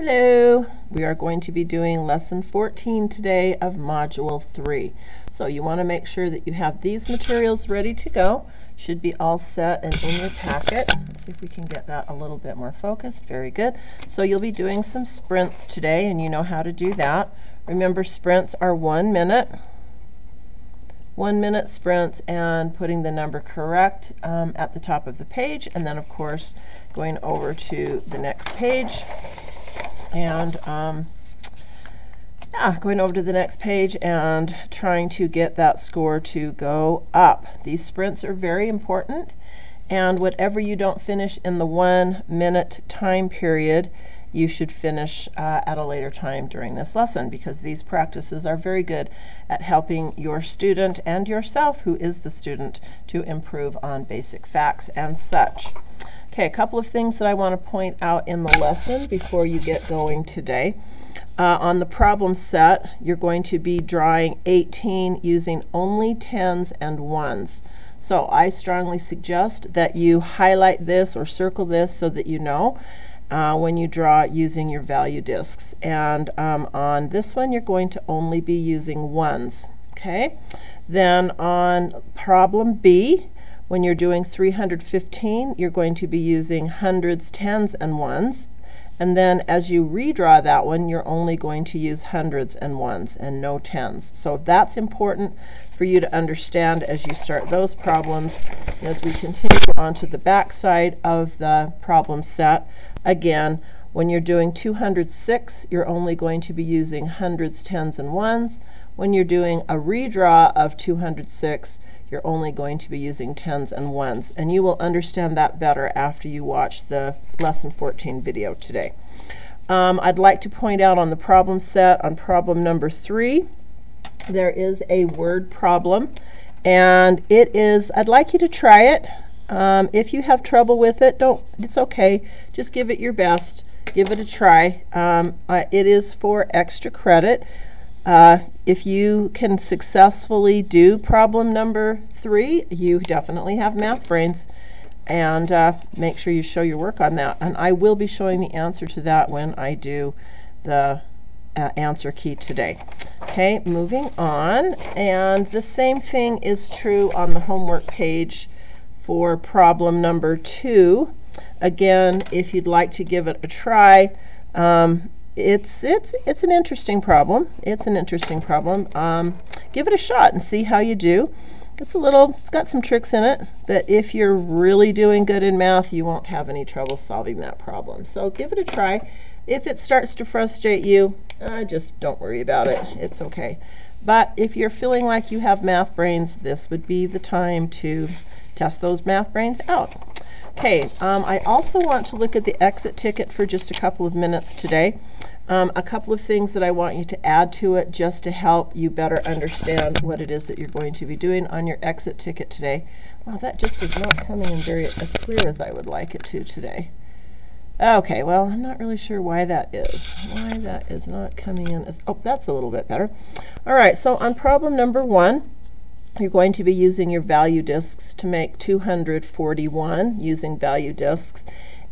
Hello! We are going to be doing lesson 14 today of module 3. So you want to make sure that you have these materials ready to go. Should be all set and in your packet. Let's see if we can get that a little bit more focused. Very good. So you'll be doing some sprints today, and you know how to do that. Remember, sprints are 1 minute. 1 minute sprints, and putting the number correct at the top of the page, and then of course going over to the next page and going over to the next page and trying to get that score to go up. These sprints are very important, and whatever you don't finish in the 1 minute time period, you should finish at a later time during this lesson, because these practices are very good at helping your student and yourself, who is the student, to improve on basic facts and such. Okay, a couple of things that I want to point out in the lesson before you get going today. On the problem set, you're going to be drawing 18 using only 10s and 1s. So I strongly suggest that you highlight this or circle this so that you know when you draw using your value discs. And on this one, you're going to only be using 1s. Okay? Then on problem B, when you're doing 315, you're going to be using hundreds, tens, and 1s. And then as you redraw that one, you're only going to use hundreds and 1s and no 10s. So that's important for you to understand as you start those problems. As we continue on to the back side of the problem set, again, when you're doing 206, you're only going to be using hundreds, tens, and 1s. When you're doing a redraw of 206, you're only going to be using 10s and 1s. And you will understand that better after you watch the lesson 14 video today. I'd like to point out on the problem set, on problem number 3, there is a word problem. And it is, I'd like you to try it. If you have trouble with it, it's okay. Just give it your best. Give it a try. It is for extra credit. If you can successfully do problem number 3, you definitely have math brains. And make sure you show your work on that. And I will be showing the answer to that when I do the answer key today. Okay, moving on. And the same thing is true on the homework page for problem number 2. Again, if you'd like to give it a try, it's an interesting problem. It's an interesting problem. Give it a shot and see how you do. It's got some tricks in it that if you're really doing good in math, you won't have any trouble solving that problem. So give it a try. If it starts to frustrate you, just don't worry about it. It's okay. But if you're feeling like you have math brains, this would be the time to test those math brains out. Okay, I also want to look at the exit ticket for just a couple of minutes today. A couple of things that I want you to add to it just to help you better understand what it is that you're going to be doing on your exit ticket today. Wow, that just is not coming in very as clear as I would like it to today. Okay, well, I'm not really sure why that is. Why that is not coming in as, oh, that's a little bit better. All right, so on problem number 1, you're going to be using your value discs to make 241 using value discs,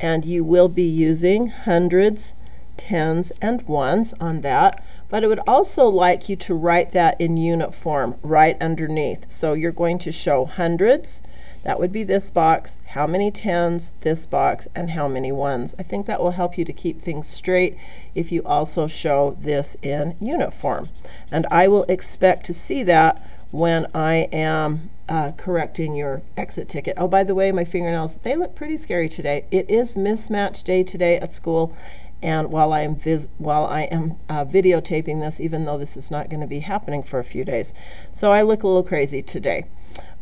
and you will be using hundreds, tens, and 1s on that. But I would also like you to write that in unit form right underneath. So you're going to show hundreds, that would be this box, how many tens, this box, and how many 1s. I think that will help you to keep things straight if you also show this in unit form. And I will expect to see that when I am correcting your exit ticket. Oh, by the way, my fingernails, they look pretty scary today. It is mismatch day today at school, and while I am videotaping this, even though this is not going to be happening for a few days. So I look a little crazy today.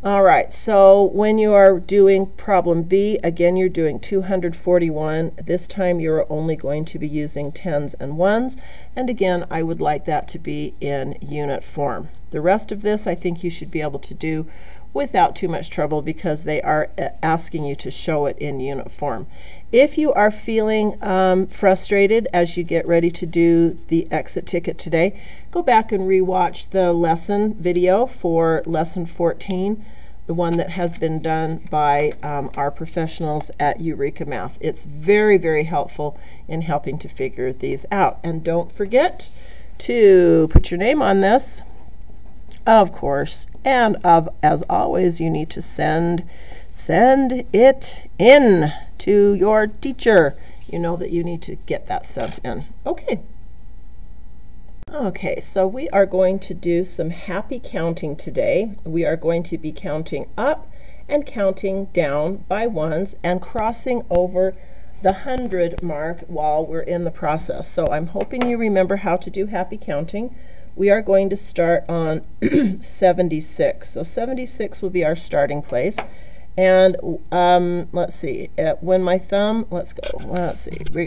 All right, so when you are doing problem B, again, you're doing 241. This time you're only going to be using 10s and 1s. And again, I would like that to be in unit form. The rest of this I think you should be able to do without too much trouble, because they are asking you to show it in unit form. If you are feeling frustrated as you get ready to do the exit ticket today, go back and rewatch the lesson video for lesson 14. the one that has been done by our professionals at Eureka Math. It's very, very helpful in helping to figure these out. And don't forget to put your name on this, of course, and as always, you need to send it in to your teacher. You know that you need to get that sent in. Okay, so we are going to do some happy counting today. We are going to be counting up and counting down by ones and crossing over the 100 mark while we're in the process. So I'm hoping you remember how to do happy counting. We are going to start on 76. So 76 will be our starting place. And let's see, when my thumb,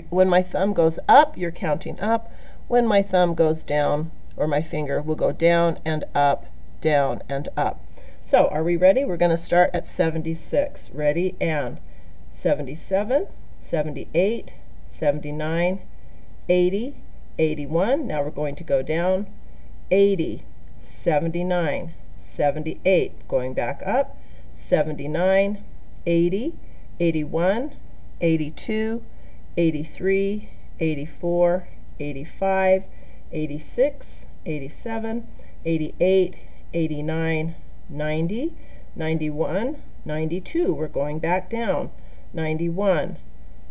when my thumb goes up, you're counting up. When my thumb goes down, or my finger will go down and up, down and up. So are we ready? We're going to start at 76. Ready? And 77, 78, 79, 80, 81. Now we're going to go down. 80, 79, 78. Going back up. 79, 80, 81, 82, 83, 84, 85, 86, 87, 88, 89, 90, 91, 92. We're going back down. 91,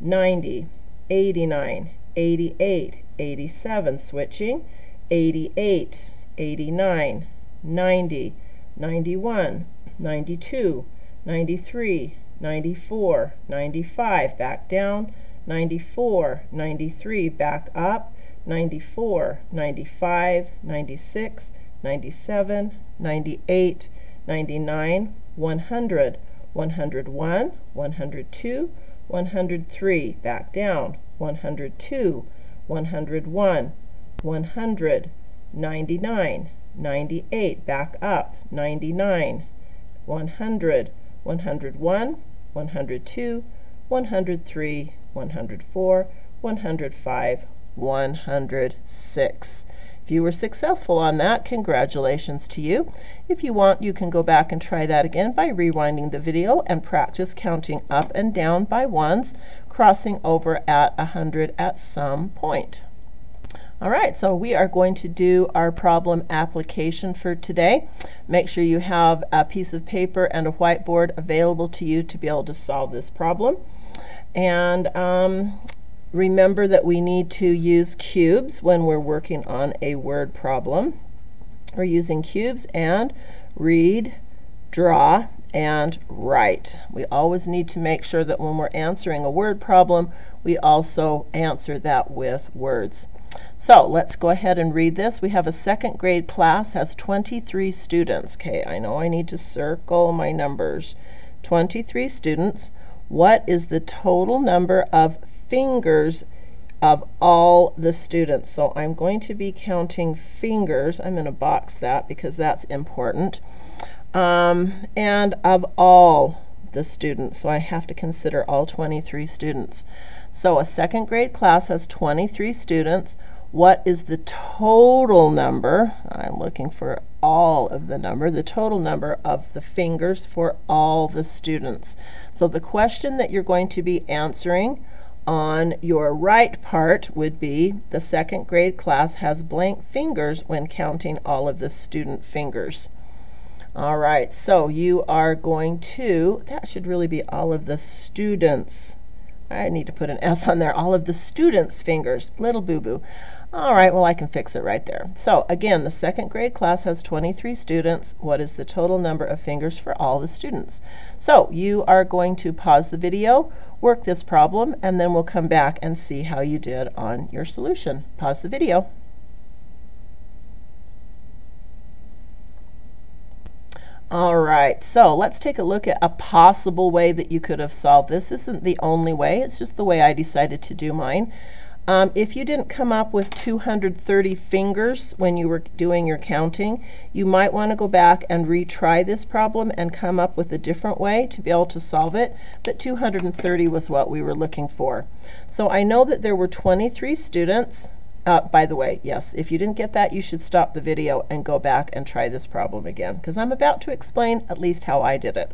90, 89, 88, 87. Switching. 88, 89, 90, 91, 92, 93, 94, 95. Back down. 94, 93. Back up. 94, 95, 96, 97, 98, 99, 100, 101, 102, 103. Back down. 102, 101, 100, 99, 98. Back up. 99, 100, 101, 102, 103, 104, 105, 106. If you were successful on that, congratulations to you. If you want, you can go back and try that again by rewinding the video and practice counting up and down by ones, crossing over at 100 at some point. All right, so we are going to do our problem application for today. Make sure you have a piece of paper and a whiteboard available to you to be able to solve this problem. And remember that we need to use cubes when we're working on a word problem. We're using cubes and read, draw, and write. We always need to make sure that when we're answering a word problem, we also answer that with words. So let's go ahead and read this. We have a second grade class, has 23 students. Okay, I know I need to circle my numbers. 23 students. What is the total number of fingers of all the students? So I'm going to be counting fingers. I'm going to box that because that's important. And of all the students. So I have to consider all 23 students. So a second grade class has 23 students. What is the total number? I'm looking for all of the number, the total number of the fingers for all the students. So the question that you're going to be answering on your right part would be, the second grade class has blank fingers when counting all of the student fingers. All right, so you are going to, that should really be all of the students. I need to put an S on there. All of the students' fingers. Little boo-boo. All right, well, I can fix it right there. So again, the second grade class has 23 students. What is the total number of fingers for all the students? So you are going to pause the video, work this problem, and then we'll come back and see how you did on your solution. Pause the video. All right, so let's take a look at a possible way that you could have solved this. This isn't the only way, it's just the way I decided to do mine. If you didn't come up with 230 fingers when you were doing your counting, you might want to go back and retry this problem and come up with a different way to be able to solve it, but 230 was what we were looking for. So I know that there were 23 students, By the way, yes, if you didn't get that, you should stop the video and go back and try this problem again, because I'm about to explain at least how I did it.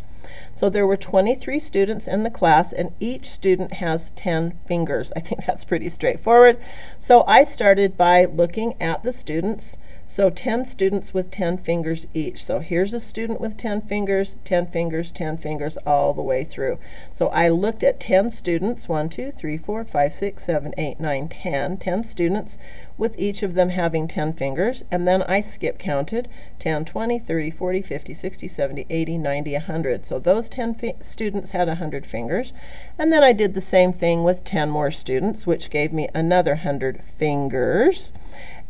So there were 23 students in the class, and each student has 10 fingers. I think that's pretty straightforward. So I started by looking at the students. So 10 students with 10 fingers each. So here's a student with 10 fingers, 10 fingers, 10 fingers, all the way through. So I looked at 10 students, 1, 2, 3, 4, 5, 6, 7, 8, 9, 10. 10 students with each of them having 10 fingers. And then I skip counted 10, 20, 30, 40, 50, 60, 70, 80, 90, 100. So those 10 students had 100 fingers. And then I did the same thing with 10 more students, which gave me another 100 fingers.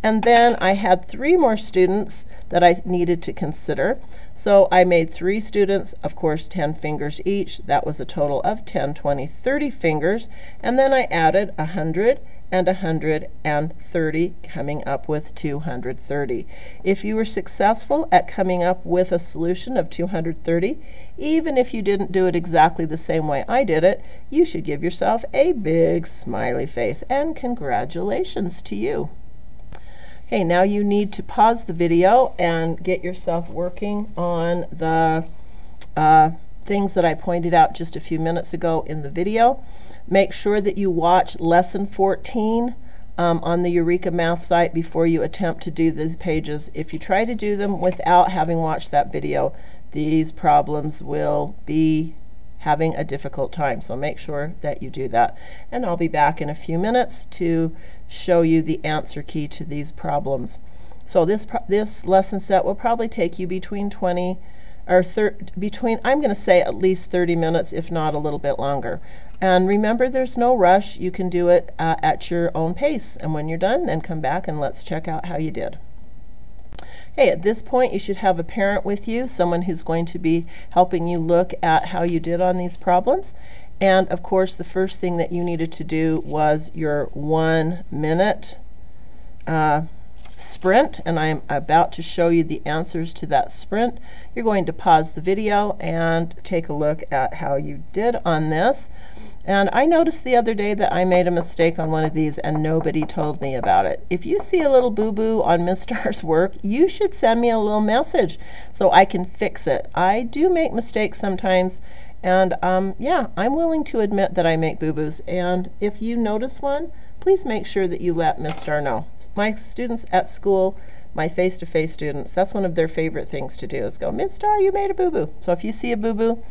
And then I had 3 more students that I needed to consider. So I made 3 students, of course, 10 fingers each. That was a total of 10, 20, 30 fingers. And then I added 100 and 130, coming up with 230. If you were successful at coming up with a solution of 230, even if you didn't do it exactly the same way I did it, you should give yourself a big smiley face. And congratulations to you. Okay, now you need to pause the video and get yourself working on the things that I pointed out just a few minutes ago in the video. Make sure that you watch lesson 14 on the Eureka Math site before you attempt to do these pages. If you try to do them without having watched that video, these problems will be having a difficult time. So make sure that you do that. And I'll be back in a few minutes to show you the answer key to these problems. So this lesson set will probably take you between 20 or I'm going to say at least 30 minutes, if not a little bit longer. And remember, there's no rush. You can do it at your own pace. And when you're done, then come back and let's check out how you did. Hey, at this point, you should have a parent with you, someone who's going to be helping you look at how you did on these problems. And of course, the first thing that you needed to do was your 1-minute sprint, and I'm about to show you the answers to that sprint. You're going to pause the video and take a look at how you did on this. And I noticed the other day that I made a mistake on one of these and nobody told me about it. If you see a little boo-boo on Miss Starr's work, you should send me a little message so I can fix it. I do make mistakes sometimes, and yeah, I'm willing to admit that I make boo-boos. And if you notice one, please make sure that you let Miss Starr know. My students at school, my face-to-face students, that's one of their favorite things to do is go, Miss Starr, you made a boo-boo. So if you see a boo-boo,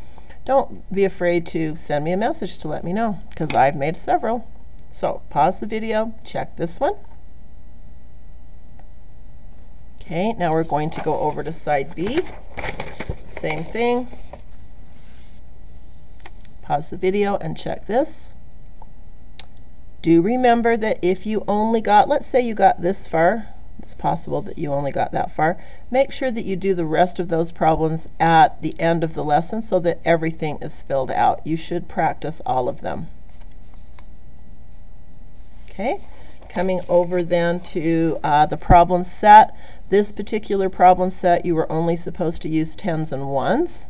don't be afraid to send me a message to let me know, because I've made several. So pause the video, check this one. Okay, now we're going to go over to side B. Same thing. Pause the video and check this. Do remember that if you only got, let's say you got this far, it's possible that you only got that far, make sure that you do the rest of those problems at the end of the lesson so that everything is filled out. You should practice all of them. Okay, coming over then to the problem set. This particular problem set, you were only supposed to use 10s and 1s.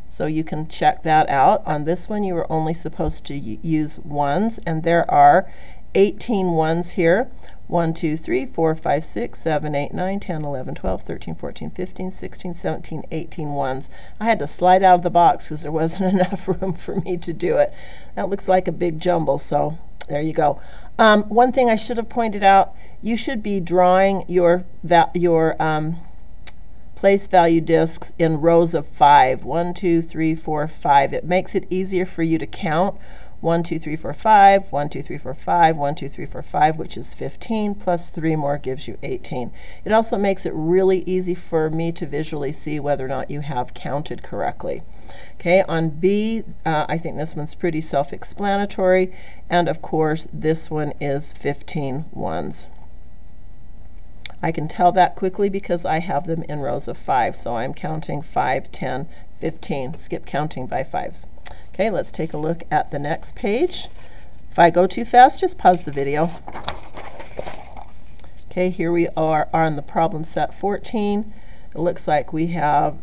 So you can check that out. On this one, you were only supposed to use 1s, and there are 18 1s here. 1, 2, 3, 4, 5, 6, 7, 8, 9, 10, 11, 12, 13, 14, 15, 16, 17, 18 1s. I had to slide out of the box because there wasn't enough room for me to do it. That looks like a big jumble, so there you go. One thing I should have pointed out, you should be drawing your place value discs in rows of 5. 1, 2, 3, 4, 5. It makes it easier for you to count. 1, 2, 3, 4, 5, 1, 2, 3, 4, 5, 1, 2, 3, 4, 5, which is 15, plus 3 more gives you 18. It also makes it really easy for me to visually see whether or not you have counted correctly. Okay, on B, I think this one's pretty self-explanatory, and of course this one is 15 1s. I can tell that quickly because I have them in rows of 5, so I'm counting 5, 10, 15. Skip counting by 5s. Okay, let's take a look at the next page. If I go too fast, just pause the video. Okay, here we are on the problem set 14. it looks like we have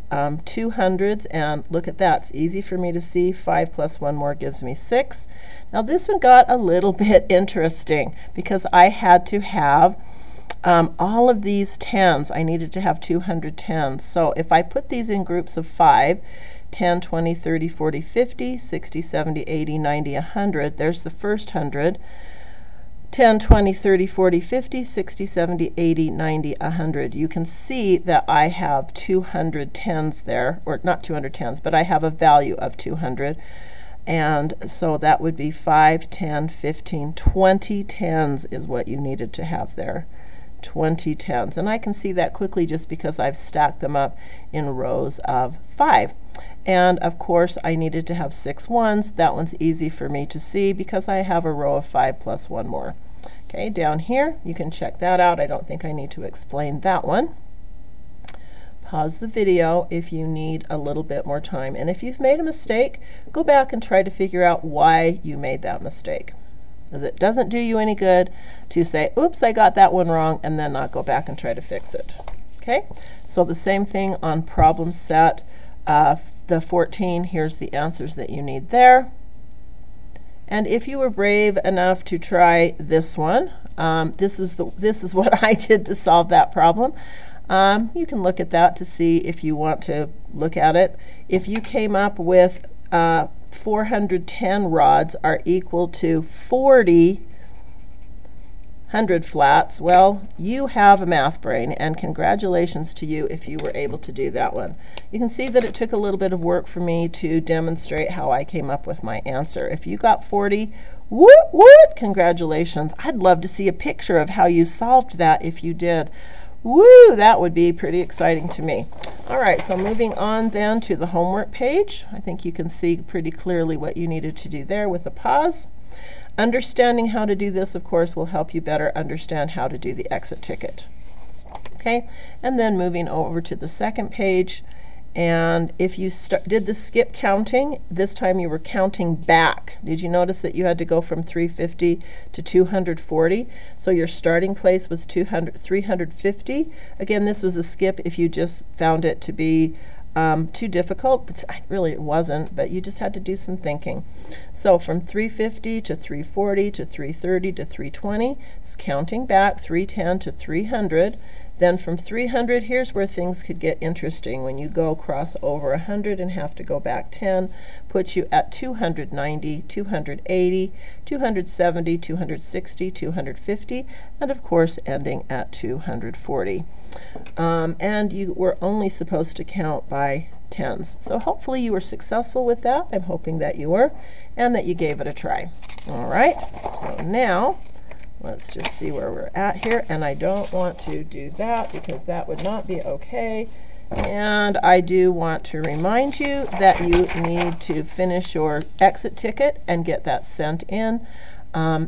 2 hundreds, and look at that. It's easy for me to see. 5 plus 1 more gives me 6. Now this one got a little bit interesting because I had to have all of these tens. I needed to have 200 tens. So if I put these in groups of 5, 10, 20, 30, 40, 50, 60, 70, 80, 90, 100, there's the first 100. 10, 20, 30, 40, 50, 60, 70, 80, 90, 100. You can see that I have 200 tens there, or not 200 tens, but I have a value of 200. And so that would be 5, 10, 15, 20 tens is what you needed to have there. 20 tens. And I can see that quickly just because I've stacked them up in rows of 5. And of course I needed to have 6 ones. That one's easy for me to see because I have a row of 5 plus 1 more. Okay, down here you can check that out. I don't think I need to explain that one. Pause the video if you need a little bit more time. And if you've made a mistake, go back and try to figure out why you made that mistake. Because it doesn't do you any good to say, oops, I got that one wrong, and then not go back and try to fix it. Okay, so the same thing on problem set the 14. Here's the answers that you need there. And if you were brave enough to try this one, this is what I did to solve that problem. You can look at that to see if you want to look at it. If you came up with 410 rods are equal to 40 100 flats, well, you have a math brain, and congratulations to you if you were able to do that one. You can see that it took a little bit of work for me to demonstrate how I came up with my answer. If you got 40, woot woot, congratulations. I'd love to see a picture of how you solved that if you did. Woo, that would be pretty exciting to me. All right, so moving on then to the homework page. I think you can see pretty clearly what you needed to do there with a pause. Understanding how to do this, of course, will help you better understand how to do the exit ticket. Okay, and then moving over to the second page, and if you did the skip counting, this time you were counting back. Did you notice that you had to go from 350 to 240? So your starting place was 350. Again, this was a skip if you just found it to be too difficult, but really it wasn't, but you just had to do some thinking. So from 350 to 340 to 330 to 320, it's counting back 310 to 300. Then from 300, here's where things could get interesting. When you go cross over 100 and have to go back 10, puts you at 290, 280, 270, 260, 250, and of course ending at 240. And you were only supposed to count by tens. So hopefully you were successful with that. I'm hoping that you were, and that you gave it a try. All right, so now let's just see where we're at here. And I don't want to do that because that would not be okay. And I do want to remind you that you need to finish your exit ticket and get that sent in,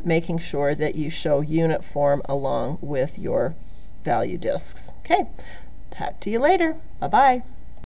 making sure that you show unit form along with your value discs. Okay, talk to you later. Bye-bye.